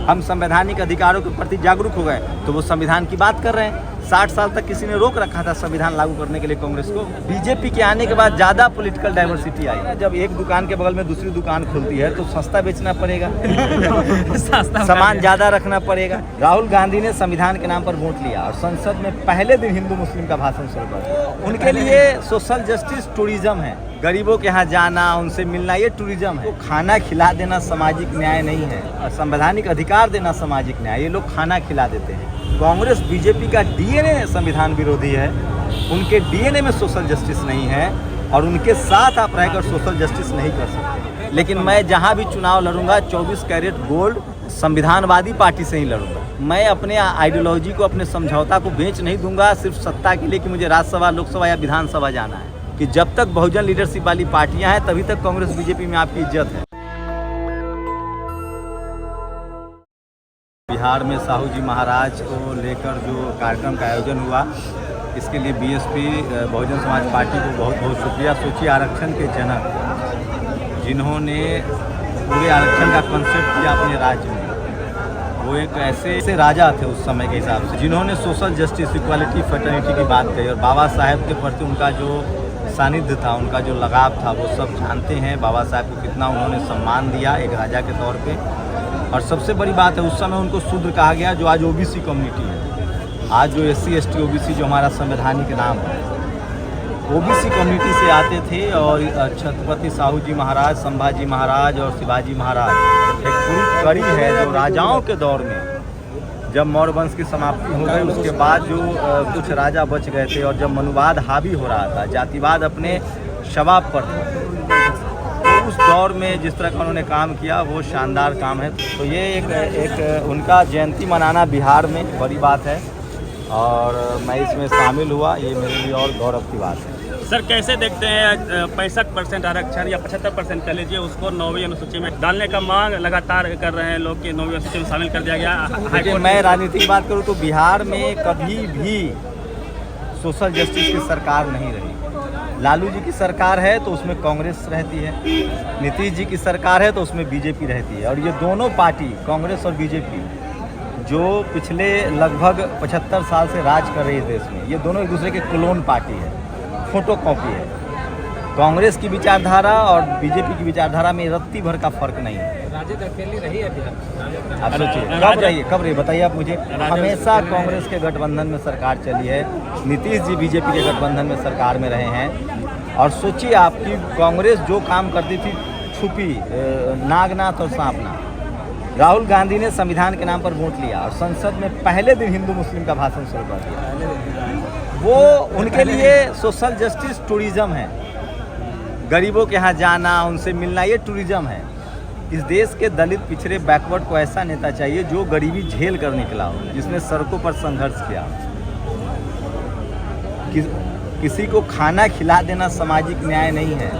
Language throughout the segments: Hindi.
हम संवैधानिक अधिकारों के प्रति जागरूक हो गए तो वो संविधान की बात कर रहे हैं। 60 साल तक किसी ने रोक रखा था संविधान लागू करने के लिए कांग्रेस को। बीजेपी के आने के बाद ज़्यादा पॉलिटिकल डाइवर्सिटी आई। जब एक दुकान के बगल में दूसरी दुकान खुलती है तो सस्ता बेचना पड़ेगा सामान ज़्यादा रखना पड़ेगा। राहुल गांधी ने संविधान के नाम पर वोट लिया और संसद में पहले दिन हिंदू मुस्लिम का भाषण शुरू कर दिया। उनके लिए सोशल जस्टिस टूरिज्म है। गरीबों के यहाँ जाना, उनसे मिलना, ये टूरिज्म है। खाना खिला देना सामाजिक न्याय नहीं है। संवैधानिक अधिकार देना सामाजिक न्याय। ये लोग खाना खिला देते हैं। कांग्रेस बीजेपी का डीएनए संविधान विरोधी है। उनके डीएनए में सोशल जस्टिस नहीं है और उनके साथ आप रहकर सोशल जस्टिस नहीं कर सकते। लेकिन मैं जहाँ भी चुनाव लड़ूंगा 24 कैरेट गोल्ड संविधानवादी पार्टी से ही लड़ूंगा। मैं अपने आइडियोलॉजी को, अपने समझौता को बेच नहीं दूंगा सिर्फ सत्ता के लिए कि मुझे राज्यसभा, लोकसभा या विधानसभा जाना है। कि जब तक बहुजन लीडरशिप वाली पार्टियां हैं तभी तक कांग्रेस बीजेपी में आपकी इज्जत है। बिहार में साहू जी महाराज को लेकर जो कार्यक्रम का आयोजन हुआ, इसके लिए बीएसपी बहुजन समाज पार्टी को बहुत बहुत शुक्रिया। सोचिए, आरक्षण के जनक जिन्होंने पूरे आरक्षण का कंसेप्ट किया अपने राज्य में, वो एक ऐसे राजा थे उस समय के हिसाब से, जिन्होंने सोशल जस्टिस, इक्वालिटी, फ्रेटर्निटी की बात कही। और बाबा साहेब के प्रति उनका जो सानिध्य था, उनका जो लगाव था, वो सब जानते हैं। बाबा साहब को कितना उन्होंने सम्मान दिया एक राजा के तौर पे। और सबसे बड़ी बात है, उस समय उनको शूद्र कहा गया, जो आज ओबीसी कम्युनिटी है। आज जो SC ST OBC जो हमारा संवैधानिक नाम है, ओबीसी कम्युनिटी से आते थे। और छत्रपति साहू जी महाराज, संभाजी महाराज और शिवाजी महाराज एक पूरी कड़ी है जो राजाओं के दौर में, जब मौर्य वंश की समाप्ति हो गई, उसके बाद जो कुछ राजा बच गए थे और जब मनुवाद हावी हो रहा था, जातिवाद अपने शबाब पर था, तो उस दौर में जिस तरह का उन्होंने काम किया वो शानदार काम है। तो ये एक उनका जयंती मनाना बिहार में बड़ी बात है और मैं इसमें शामिल हुआ, ये मेरे लिए और गौरव की बात है। सर, कैसे देखते हैं 65% आरक्षण या 75% कह लीजिए उसको 9वीं अनुसूची में डालने का मांग लगातार कर रहे हैं लोग कि 9वीं अनुसूची में शामिल कर दिया गया। देखिए, मैं राजनीति की बात करूं तो बिहार में कभी भी सोशल जस्टिस की सरकार नहीं रही। लालू जी की सरकार है तो उसमें कांग्रेस रहती है, नीतीश जी की सरकार है तो उसमें बीजेपी रहती है। और ये दोनों पार्टी, कांग्रेस और बीजेपी, जो पिछले लगभग 75 साल से राज कर रही है देश में, ये दोनों एक दूसरे के क्लोन पार्टी है, फोटो कॉपी है। कांग्रेस की विचारधारा और बीजेपी की विचारधारा में रत्ती भर का फर्क नहीं है। राजद अकेली रही है बिहार। आप सोचिए, कब रही बताइए आप मुझे। हमेशा कांग्रेस के गठबंधन में सरकार चली है, नीतीश जी बीजेपी के गठबंधन में सरकार में रहे हैं। और सोचिए, आपकी कांग्रेस जो काम करती थी, छुपी, नागनाथ और सांपनाथ, राहुल गांधी ने संविधान के नाम पर वोट लिया और संसद में पहले दिन हिंदू मुस्लिम का भाषण शुरू कर दिया। वो उनके लिए सोशल जस्टिस टूरिज्म है। गरीबों के यहाँ जाना, उनसे मिलना, ये टूरिज्म है। इस देश के दलित, पिछड़े, बैकवर्ड को ऐसा नेता चाहिए जो गरीबी झेल कर निकला हो, जिसने सड़कों पर संघर्ष किया। किसी को खाना खिला देना सामाजिक न्याय नहीं है।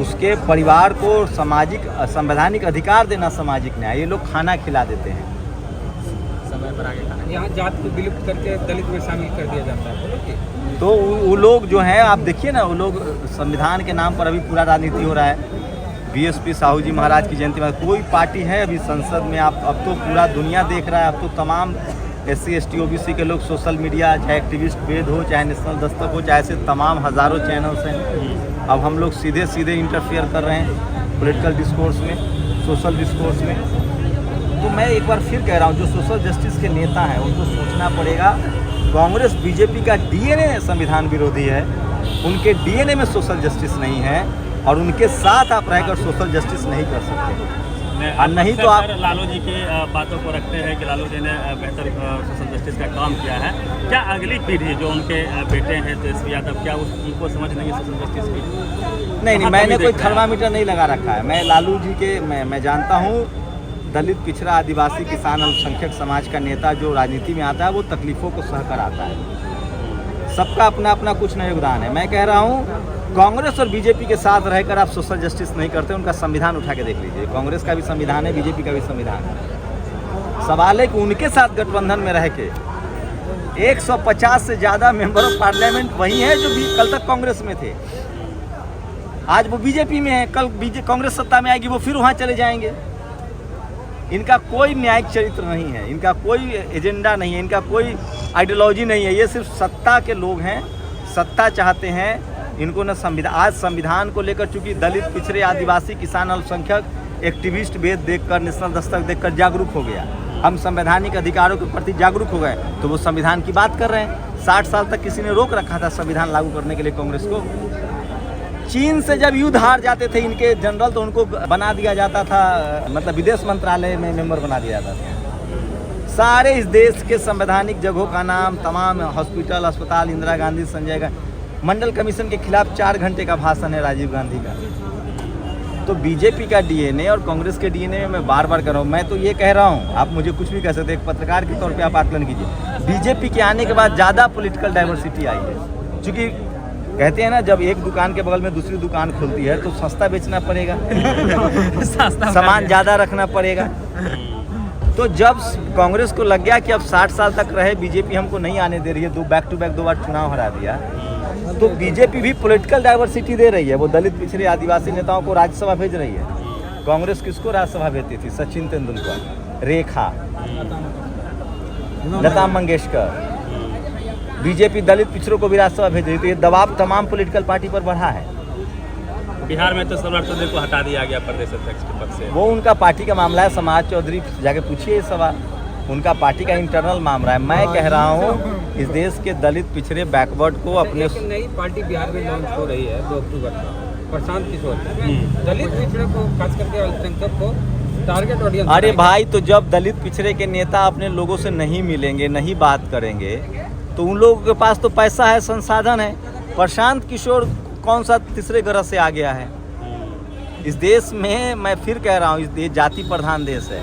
उसके परिवार को सामाजिक, संवैधानिक अधिकार देना सामाजिक न्याय। ये लोग खाना खिला देते हैं समय पर आगे खाना। यहाँ जात को विलुप्त करके दलित में शामिल कर दिया जाता है। तो वो लोग जो हैं, आप देखिए ना, वो लोग संविधान के नाम पर अभी पूरा राजनीति हो रहा है। बीएसपी साहू जी महाराज की जयंती में कोई पार्टी है अभी संसद में, आप अब तो पूरा दुनिया देख रहा है। अब तो तमाम SC ST OBC के लोग सोशल मीडिया, चाहे एक्टिविस्ट वेद हो, चाहे नेशनल दस्तक हो, चाहे ऐसे तमाम हज़ारों चैनल्स हैं। अब हम लोग सीधे सीधे इंटरफेयर कर रहे हैं पॉलिटिकल डिस्कोर्स में, सोशल डिस्कोर्स में। तो मैं एक बार फिर कह रहा हूँ, जो सोशल जस्टिस के नेता हैं उनको सोचना पड़ेगा। कांग्रेस बीजेपी का डीएनए संविधान विरोधी है। उनके डीएनए में सोशल जस्टिस नहीं है और उनके साथ आप रहकर सोशल जस्टिस नहीं कर सकते। और नहीं तो आप लालू जी की बातों को रखते हैं कि लालू जी ने बेहतर सोशल जस्टिस का काम किया है। क्या अगली पीढ़ी जो उनके बेटे हैं तेजस्वी यादव, क्या उनको समझ नहीं है सोशल जस्टिस की? नहीं, मैंने कोई थर्मामीटर नहीं लगा रखा है। मैं लालू जी के मैं जानता हूँ, दलित, पिछड़ा, आदिवासी, किसान, अल्पसंख्यक समाज का नेता जो राजनीति में आता है वो तकलीफ़ों को सहकर आता है। सबका अपना अपना कुछ न योगदान है। मैं कह रहा हूँ, कांग्रेस और बीजेपी के साथ रहकर आप सोशल जस्टिस नहीं करते। उनका संविधान उठा के देख लीजिए, कांग्रेस का भी संविधान है, बीजेपी का भी संविधान है। सवाल है कि उनके साथ गठबंधन में रह के 150 से ज़्यादा मेंबर ऑफ पार्लियामेंट वही हैं जो भी कल तक कांग्रेस में थे। आज वो बीजेपी में है, कल कांग्रेस सत्ता में आएगी, वो फिर वहाँ चले जाएंगे। इनका कोई न्यायिक चरित्र नहीं है, इनका कोई एजेंडा नहीं है, इनका कोई आइडियोलॉजी नहीं है। ये सिर्फ सत्ता के लोग हैं, सत्ता चाहते हैं। इनको न संविधान, आज संविधान को लेकर चूंकि दलित, पिछड़े, आदिवासी, किसान, अल्पसंख्यक एक्टिविस्ट वेद देखकर, नेशनल दस्तक देखकर जागरूक हो गया। हम संवैधानिक अधिकारों के प्रति जागरूक हो गए, तो वो संविधान की बात कर रहे हैं। 60 साल तक किसी ने रोक रखा था संविधान लागू करने के लिए कांग्रेस को। चीन से जब युद्ध हार जाते थे इनके जनरल, तो उनको बना दिया जाता था, मतलब विदेश मंत्रालय में मेंबर बना दिया जाता था। सारे इस देश के संवैधानिक जगहों का नाम, तमाम हॉस्पिटल, अस्पताल, इंदिरा गांधी, संजय गांधी, मंडल कमीशन के खिलाफ 4 घंटे का भाषण है राजीव गांधी का। तो बीजेपी का डीएनए और कांग्रेस के डीएनए में मैं बार बार कर रहा हूँ। मैं तो ये कह रहा हूँ, आप मुझे कुछ भी कह सकते हैं, एक पत्रकार के तौर पे आप आकलन कीजिए। बीजेपी के आने के बाद ज़्यादा पॉलिटिकल डाइवर्सिटी आई है, क्योंकि कहते हैं ना, जब एक दुकान के बगल में दूसरी दुकान खुलती है तो सस्ता बेचना पड़ेगा सामान ज़्यादा रखना पड़ेगा। तो जब कांग्रेस को लग गया कि अब 60 साल तक रहे बीजेपी हमको नहीं आने दे रही है, बैक टू बैक 2 बार चुनाव हरा दिया, तो बीजेपी भी पॉलिटिकल डाइवर्सिटी दे रही है। वो दलित, पिछड़े, आदिवासी नेताओं को राज्यसभा भेज रही है। कांग्रेस किसको राज्यसभा भेजती थी? सचिन तेंदुलकर, रेखा, लता मंगेशकर। बीजेपी दलित, पिछड़ों को भी राज्यसभा भेज रही थी। ये दबाव तमाम पॉलिटिकल पार्टी पर बढ़ा है। बिहार में तो सम्राट चौधरी को हटा दिया गया प्रदेश अध्यक्ष के पद से। वो उनका पार्टी का मामला है। समाज चौधरी जाके पूछिए ये सवाल, उनका पार्टी का इंटरनल मामला है। मैं कह रहा हूँ इस देश के दलित, पिछड़े, बैकवर्ड को अपने नई पार्टी बिहार में लॉन्च हो रही है 2 अक्टूबर को, प्रशांत किशोर, दलित पिछड़े को, खास करके अल्पसंख्यक को टारगेट ऑडियंस। अरे भाई, तो जब दलित, पिछड़े के नेता अपने लोगों से नहीं मिलेंगे, नहीं बात करेंगे, तो उन लोगों के पास तो पैसा है, संसाधन है। प्रशांत किशोर कौन सा तीसरे ग्रह से आ गया है? इस देश में, मैं फिर कह रहा हूँ, इस देश जाति प्रधान देश है।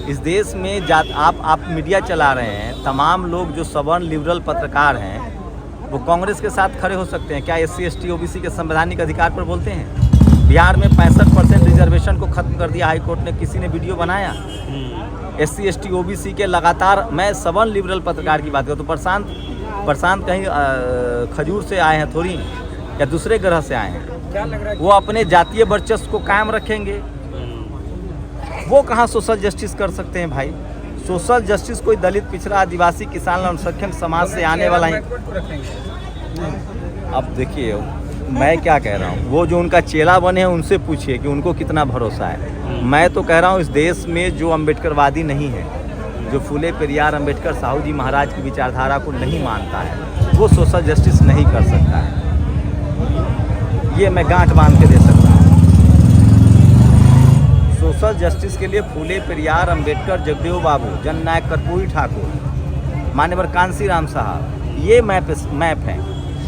इस देश में आप मीडिया चला रहे हैं, तमाम लोग जो सवर्ण लिबरल पत्रकार हैं वो कांग्रेस के साथ खड़े हो सकते हैं क्या? SC, ST, OBC के संवैधानिक अधिकार पर बोलते हैं। बिहार में 65% रिजर्वेशन को खत्म कर दिया हाई कोर्ट ने, किसी ने वीडियो बनाया? SC, ST, OBC के लगातार, मैं सवर्ण लिबरल पत्रकार की बात करूँ तो प्रशांत कहीं खजूर से आए हैं थोड़ी, या दूसरे ग्रह से आए हैं? क्या लग रहा है? वो अपने जातीय वर्चस्व को कायम रखेंगे। वो कहाँ सोशल जस्टिस कर सकते हैं भाई? सोशल जस्टिस कोई दलित, पिछड़ा, आदिवासी, किसान, अल्पसंख्यक समाज से आने वाला है। अब देखिए, मैं क्या कह रहा हूँ, वो जो उनका चेला बने हैं उनसे पूछिए कि उनको कितना भरोसा है। मैं तो कह रहा हूँ इस देश में जो अम्बेडकरवादी नहीं है, जो फूले पेरियार, अम्बेडकर, साहू जी महाराज की विचारधारा को नहीं मानता है, वो सोशल जस्टिस नहीं कर सकता है। ये मैं गांठ बांध के दे सकता हूँ। सोशल जस्टिस के लिए फूले पेरियार, अम्बेडकर, जगदेव बाबू, जननायक कर्पूरी ठाकुर, मान्यवर कांसी राम साहब, ये मैप हैं।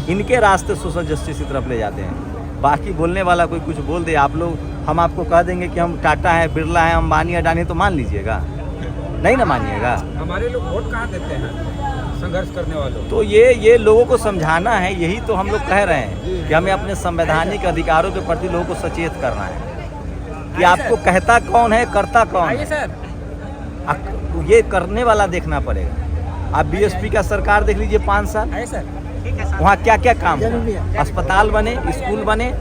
इनके रास्ते सोशल जस्टिस की तरफ ले जाते हैं। बाकी बोलने वाला कोई कुछ बोल दे, आप लोग, हम आपको कह देंगे कि हम टाटा है, बिरला है, अंबानी, अडानी, तो मान लीजिएगा? नहीं ना मानिएगा। हमारे लोग वोट कहाँ देते हैं संघर्ष करने वालों? तो ये लोगों को समझाना है। यही तो हम लोग कह रहे हैं कि हमें अपने संवैधानिक अधिकारों के प्रति लोगों को सचेत करना है कि आपको कहता कौन है, करता कौन है। सर, ये करने वाला देखना पड़ेगा। आप BSP का सरकार देख लीजिए 5 साल, वहाँ क्या क्या काम हुआ? अस्पताल बने, स्कूल बने।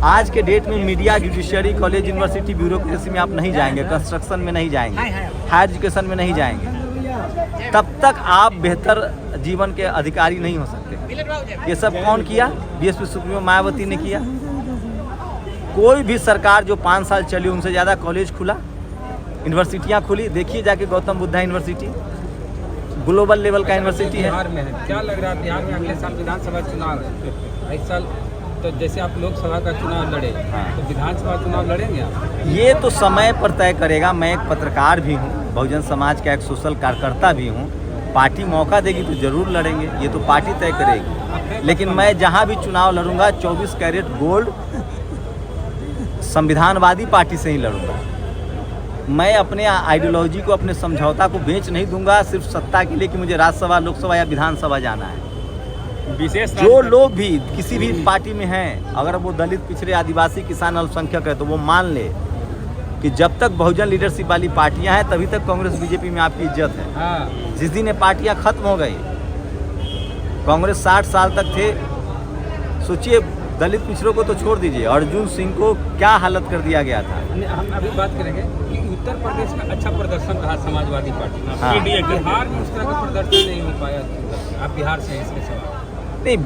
आज के डेट में media, judiciary, college, university, bureaucracy में आप नहीं जाएंगे, कंस्ट्रक्शन में नहीं जाएंगे, हायर एजुकेशन में नहीं जाएंगे, तब तक आप बेहतर जीवन के अधिकारी नहीं हो सकते। ये सब कौन किया? BSP सुप्रीमो मायावती ने किया। कोई भी सरकार जो 5 साल चली, उनसे ज़्यादा कॉलेज खुला, यूनिवर्सिटियाँ खुली। देखिए जाके Gautam Buddha university global level का यूनिवर्सिटी है। बिहार में है, क्या लग रहा है बिहार में अगले साल विधानसभा चुनाव है? इस साल तो जैसे आप लोकसभा का चुनाव लड़े, तो विधानसभा चुनाव लड़ेंगे आप? ये तो समय पर तय करेगा। मैं एक पत्रकार भी हूँ, बहुजन समाज का एक सोशल कार्यकर्ता भी हूँ। पार्टी मौका देगी तो जरूर लड़ेंगे, ये तो पार्टी तय करेगी। लेकिन मैं जहाँ भी चुनाव लड़ूंगा 24 कैरेट गोल्ड संविधानवादी पार्टी से ही लड़ूंगा। मैं अपने आइडियोलॉजी को, अपने समझौता को बेच नहीं दूंगा सिर्फ सत्ता के लिए कि मुझे राज्यसभा, लोकसभा या विधानसभा जाना है। विशेष जो लोग भी किसी भी पार्टी में हैं, अगर वो दलित, पिछड़े, आदिवासी, किसान, अल्पसंख्यक है, तो वो मान ले कि जब तक बहुजन लीडरशिप वाली पार्टियां हैं तभी तक कांग्रेस, बीजेपी में आपकी इज्जत है। जिस दिन ये पार्टियां खत्म हो गई, कांग्रेस 60 साल तक थे। सोचिए, दलित पिछड़ों को तो छोड़ दीजिए, अर्जुन सिंह को क्या हालत कर दिया गया था। हम अभी बात करेंगे उत्तर प्रदेश में अच्छा प्रदर्शन रहा समाजवादी पार्टी का। हाँ। बिहार में उस तरह का प्रदर्शन नहीं हो पाया। आप बिहार से हैं, इसके सवाल नहीं,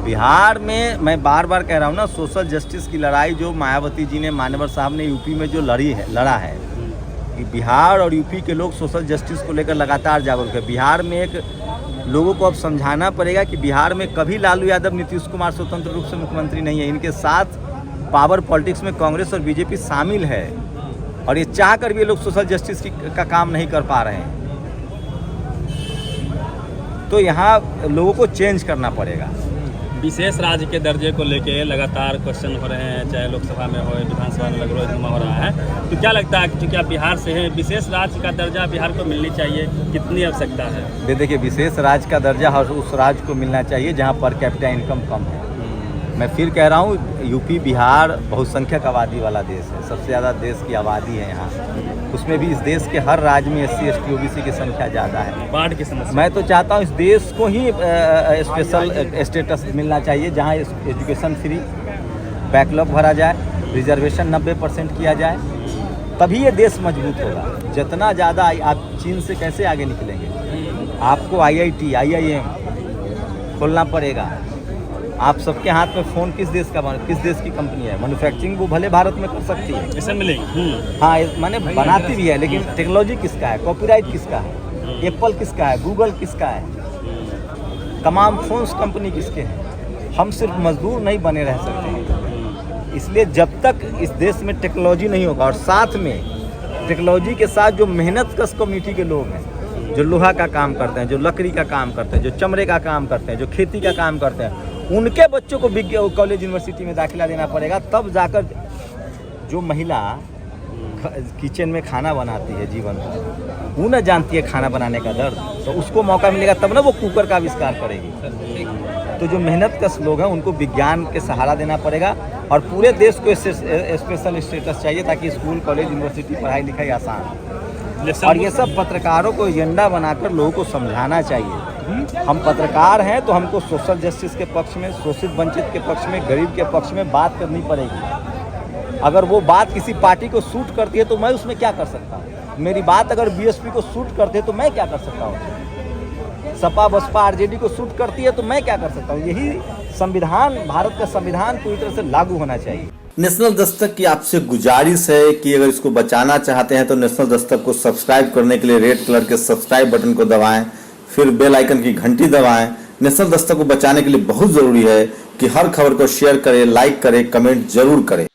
बिहार में मैं बार बार कह रहा हूँ ना, सोशल जस्टिस की लड़ाई जो मायावती जी ने, मान्यवर साहब ने यूपी में जो लड़ा है कि बिहार और यूपी के लोग सोशल जस्टिस को लेकर लगातार जागरूक है। बिहार में एक लोगों को अब समझाना पड़ेगा कि बिहार में कभी लालू यादव, नीतीश कुमार स्वतंत्र रूप से मुख्यमंत्री नहीं है। इनके साथ पावर पॉलिटिक्स में कांग्रेस और बीजेपी शामिल है और ये चाह कर भी ये लोग सोशल जस्टिस का काम नहीं कर पा रहे हैं। तो यहाँ लोगों को चेंज करना पड़ेगा। विशेष राज्य के दर्जे को लेके लगातार क्वेश्चन हो रहे हैं, चाहे लोकसभा में हो, विधानसभा में लगभग हो रहा है। तो क्या लगता है कि चूँकि आप बिहार से हैं, विशेष राज्य का दर्जा बिहार को मिलनी चाहिए, कितनी आवश्यकता है? देखिए, विशेष राज्य का दर्जा हर उस राज्य को मिलना चाहिए जहाँ पर कैपिटा इनकम कम है। मैं फिर कह रहा हूँ, यूपी बिहार बहुसंख्यक आबादी वाला देश है, सबसे ज़्यादा देश की आबादी है यहाँ। उसमें भी इस देश के हर राज्य में SC ST OBC की संख्या ज़्यादा है। बाढ़ की समस्या, मैं तो चाहता हूँ इस देश को ही स्पेशल स्टेटस मिलना चाहिए, जहाँ एजुकेशन फ्री, बैकलॉग भरा जाए, रिजर्वेशन 90% किया जाए, तभी ये देश मजबूत होगा। जितना ज़्यादा आप चीन से कैसे आगे निकलेंगे? आपको IIT IIM खोलना पड़ेगा। आप सबके हाथ में फ़ोन किस देश की कंपनी है? मैन्युफैक्चरिंग वो भले भारत में कर सकती है, असेंबलिंग, हाँ माने बनाती भी है, लेकिन टेक्नोलॉजी किसका है? कॉपीराइट किसका है? एप्पल किसका है? गूगल किसका है? तमाम फोन्स कंपनी किसके हैं? हम सिर्फ मजदूर नहीं बने रह सकते हैं। इसलिए जब तक इस देश में टेक्नोलॉजी नहीं होगा, और साथ में टेक्नोलॉजी के साथ जो मेहनत कश कम्युनिटी के लोग हैं, जो लोहा का काम करते हैं, जो लकड़ी का काम करते हैं, जो चमड़े का काम करते हैं, जो खेती का काम करते हैं, उनके बच्चों को कॉलेज यूनिवर्सिटी में दाखिला देना पड़ेगा। तब जाकर जो महिला किचन में खाना बनाती है जीवन भर, वो न जानती है खाना बनाने का दर्द, तो उसको मौका मिलेगा तब ना वो कुकर का आविष्कार करेगी। तो जो मेहनत कश लोग हैं उनको विज्ञान के सहारा देना पड़ेगा, और पूरे देश को स्पेशल स्टेटस चाहिए ताकि स्कूल कॉलेज यूनिवर्सिटी पढ़ाई लिखाई आसान हो। और ये सब पत्रकारों को एजेंडा बनाकर लोगों को समझाना चाहिए। हम पत्रकार हैं तो हमको सोशल जस्टिस के पक्ष में, शोषित वंचित के पक्ष में, गरीब के पक्ष में बात करनी पड़ेगी। अगर वो बात किसी पार्टी को सूट करती है तो मैं उसमें क्या कर सकता हूँ? मेरी बात अगर BSP को सूट करती है तो मैं क्या कर सकता हूँ? सपा बसपा RJD को सूट करती है तो मैं क्या कर सकता हूँ? यही संविधान, भारत का संविधान पूरी तरह से लागू होना चाहिए। नेशनल दस्तक की आपसे गुजारिश है कि अगर इसको बचाना चाहते हैं तो नेशनल दस्तक को सब्सक्राइब करने के लिए रेड कलर के सब्सक्राइब बटन को दबाएं, फिर बेल आइकन की घंटी दबाएं। नेशनल दस्तक को बचाने के लिए बहुत ज़रूरी है कि हर खबर को शेयर करें, लाइक करें, कमेंट जरूर करें।